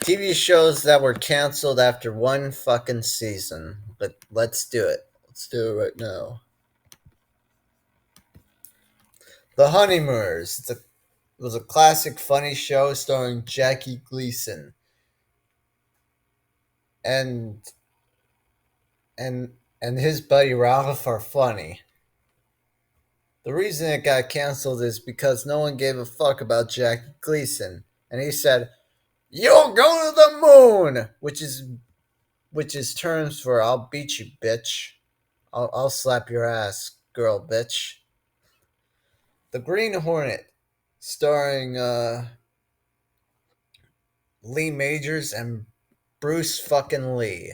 TV shows that were canceled after one fucking season. But let's do it. Let's do it right now. The Honeymooners. It was a classic funny show starring Jackie Gleason. And and his buddy Ralph are funny. The reason it got canceled is because no one gave a fuck about Jackie Gleason. And he said, "You'll go to the moon," which is terms for "I'll beat you, bitch. I'll slap your ass, girl, bitch." The Green Hornet, starring Lee Majors and Bruce fucking Lee,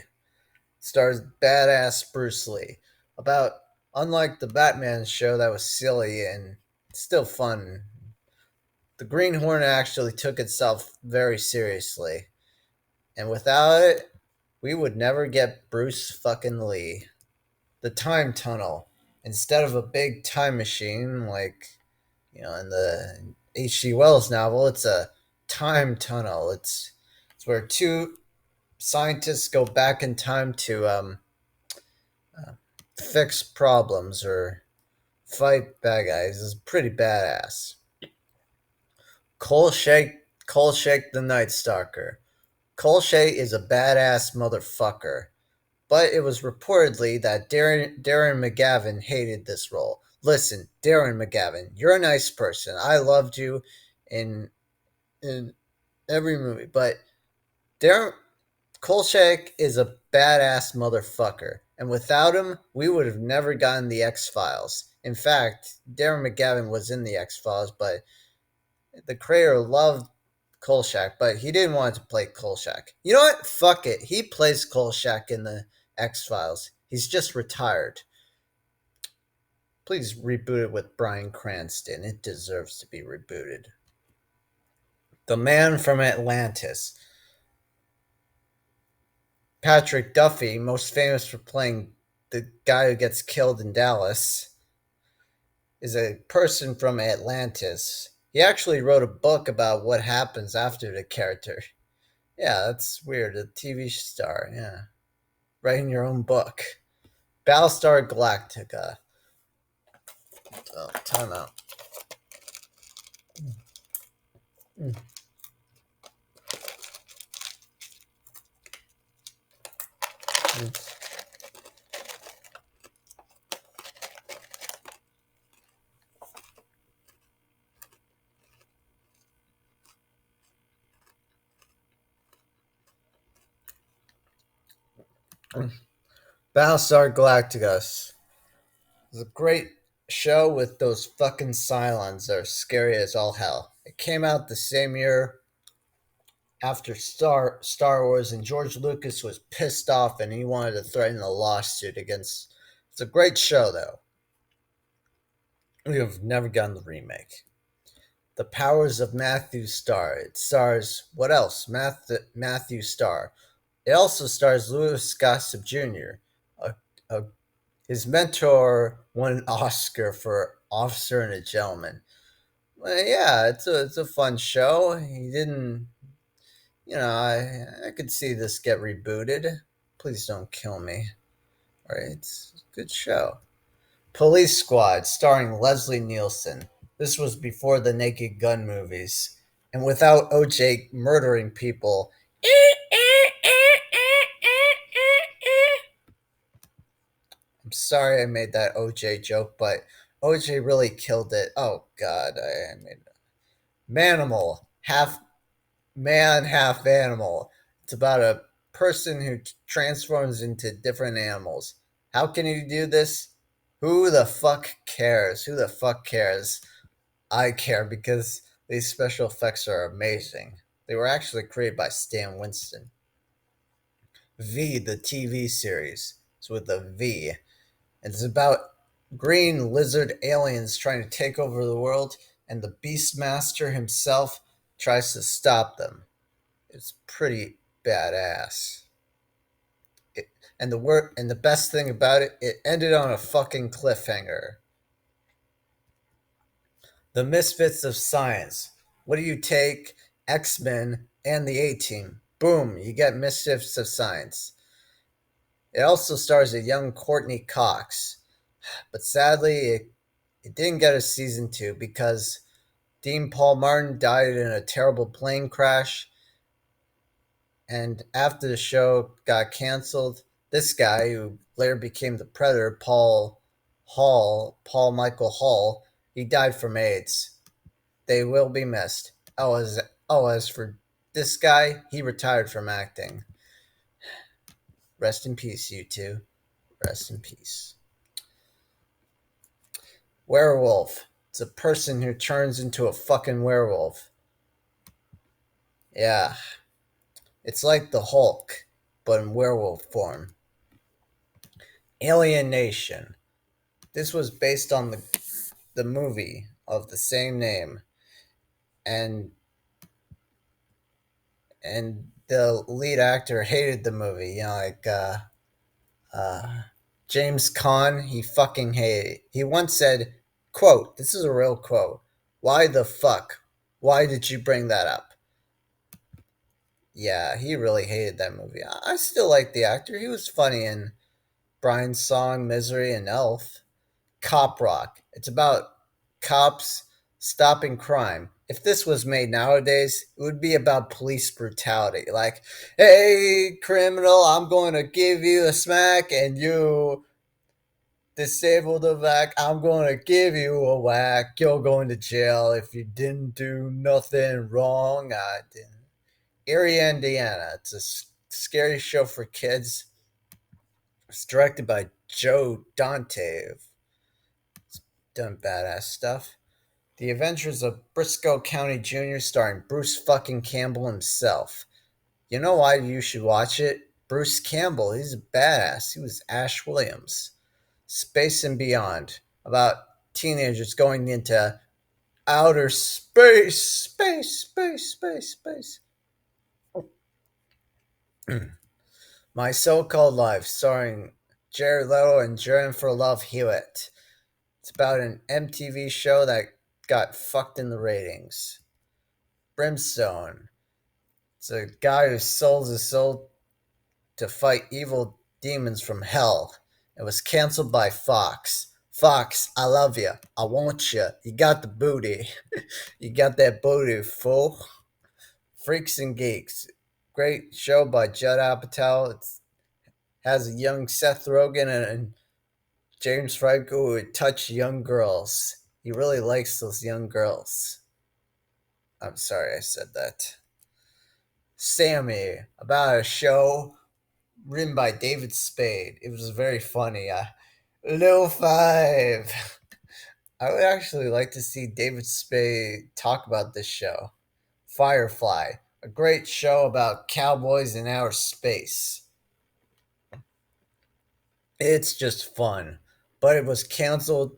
stars badass Bruce Lee. About Unlike the Batman show that was silly and still fun, the Green Hornet actually took itself very seriously, and without it, we would never get Bruce fucking Lee. The time tunnel, instead of a big time machine like in the H.G. Wells novel, it's a time tunnel. It's where two scientists go back in time to fix problems or fight bad guys. It's pretty badass. Cole Shake the Night Stalker. Colshay is a badass motherfucker, but it was reportedly that Darren McGavin hated this role. Listen, Darren McGavin, you're a nice person. I loved you in in every movie, but Darren Kolchak is a badass motherfucker, and without him, we would have never gotten the X Files. In fact, Darren McGavin was in the X Files, but the creator loved Kolchak, but he didn't want to play Kolchak. You know what? Fuck it. He plays Kolchak in the X Files. He's just retired. Please reboot it with Bryan Cranston. It deserves to be rebooted. The Man from Atlantis. Patrick Duffy, most famous for playing the guy who gets killed in Dallas, is a person from Atlantis. He actually wrote a book about what happens after the character. Yeah, that's weird. A TV star, yeah. Writing your own book. Battlestar Galactica. Oh, time out. Battlestar Galactica is a great show with those fucking Cylons that are scary as all hell. It came out the same year after Star Wars, and George Lucas was pissed off and he wanted to threaten a lawsuit against. It's a great show, though. We have never gotten the remake. The Powers of Matthew Starr. It stars what else? Matthew Starr. It also stars Louis Gossett Jr. A, a, his mentor won an Oscar for Officer and a Gentleman. Well, yeah, it's a fun show. He didn't. I could see this get rebooted. Please don't kill me. All right, it's a good show. Police Squad, starring Leslie Nielsen. This was before the Naked Gun movies, and without OJ murdering people. I'm sorry I made that OJ joke, but OJ really killed it. Oh God, I made it. Manimal, half man, half animal. It's about a person who transforms into different animals. How can you do this? Who the fuck cares? Who the fuck cares? I care because these special effects are amazing. They were actually created by Stan Winston. V, the TV series. It's with a V. It's about green lizard aliens trying to take over the world, and the Beastmaster himself tries to stop them. It's pretty badass. And the best thing about it, it ended on a fucking cliffhanger. The Misfits of Science. What do you take? X-Men and the A-Team. Boom, you get Mischiefs of Science. It also stars a young Courtney Cox, but sadly, it didn't get a season 2 because Dean Paul Martin died in a terrible plane crash. And after the show got canceled, this guy who later became the Predator, Paul Michael Hall, he died from AIDS. They will be missed. As for this guy, he retired from acting. Rest in peace, you two. Rest in peace. Werewolf. It's a person who turns into a fucking werewolf. Yeah. It's like the Hulk, but in werewolf form. Alienation. This was based on the movie of the same name, and the lead actor hated the movie. Uh, James Caan, he fucking hated it. He once said, quote, this is a real quote, "Why the fuck? Why did you bring that up?" Yeah, he really hated that movie. I still like the actor. He was funny in Brian's Song, Misery, and Elf. Cop Rock. It's about cops stopping crime. If this was made nowadays, it would be about police brutality. Like, hey, criminal, I'm going to give you a smack, and you disabled the vac, I'm going to give you a whack. You're going to jail if you didn't do nothing wrong. I didn't. Arie Indiana. It's a scary show for kids. It's directed by Joe Dante. It's done badass stuff. The Adventures of Briscoe County Jr. starring Bruce fucking Campbell himself. You know why you should watch it? Bruce Campbell, he's a badass. He was Ash Williams. Space and Beyond, about teenagers going into outer space. My So-Called Life, starring Jared Leto and Jennifer Love Hewitt. It's about an MTV show that got fucked in the ratings. Brimstone. It's a guy who sold his soul to fight evil demons from hell. It was canceled by Fox. Fox, I love you. I want you. You got the booty. You got that booty, fool. Freaks and Geeks. Great show by Judd Apatow. It has a young Seth Rogen and James Franco who would touch young girls. He really likes those young girls. I'm sorry I said that. Sammy, about a show written by David Spade. It was very funny. Lil Five. I would actually like to see David Spade talk about this show. Firefly, a great show about cowboys in outer space. It's just fun, but it was canceled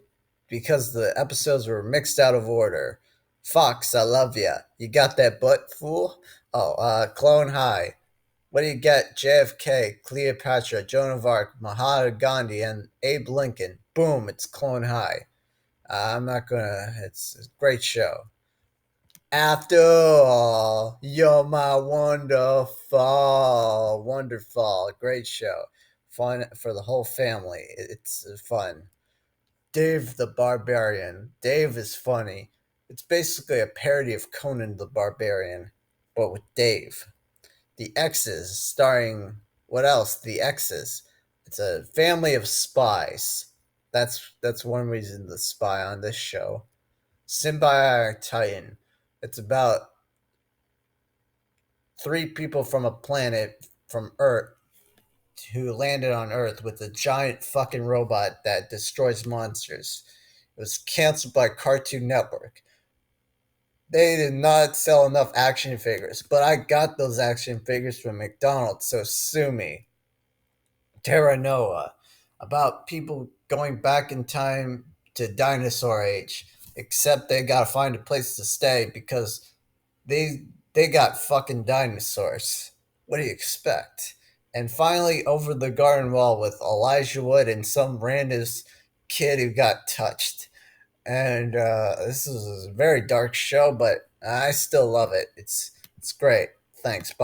because the episodes were mixed out of order. Fox, I love ya. You got that butt, fool? Oh, Clone High. What do you get? JFK, Cleopatra, Joan of Arc, Mahatma Gandhi, and Abe Lincoln. Boom, it's Clone High. I'm not gonna. It's a great show. After all, you're my wonderful. Great show. Fun for the whole family. It's fun. Dave the Barbarian. Dave is funny. It's basically a parody of Conan the Barbarian, but with Dave. The X's, starring what else? The X's. It's a family of spies. That's one reason to spy on this show. Symbiote Titan. It's about three people from a planet from Earth who landed on Earth with a giant fucking robot that destroys monsters. It was canceled by Cartoon Network. They did not sell enough action figures, but I got those action figures from McDonald's, so sue me. Terra Noah, about people going back in time to dinosaur age, except they gotta find a place to stay because they got fucking dinosaurs. What do you expect? And finally, Over the Garden Wall with Elijah Wood and some random kid who got touched. And this is a very dark show, but I still love it. It's great. Thanks.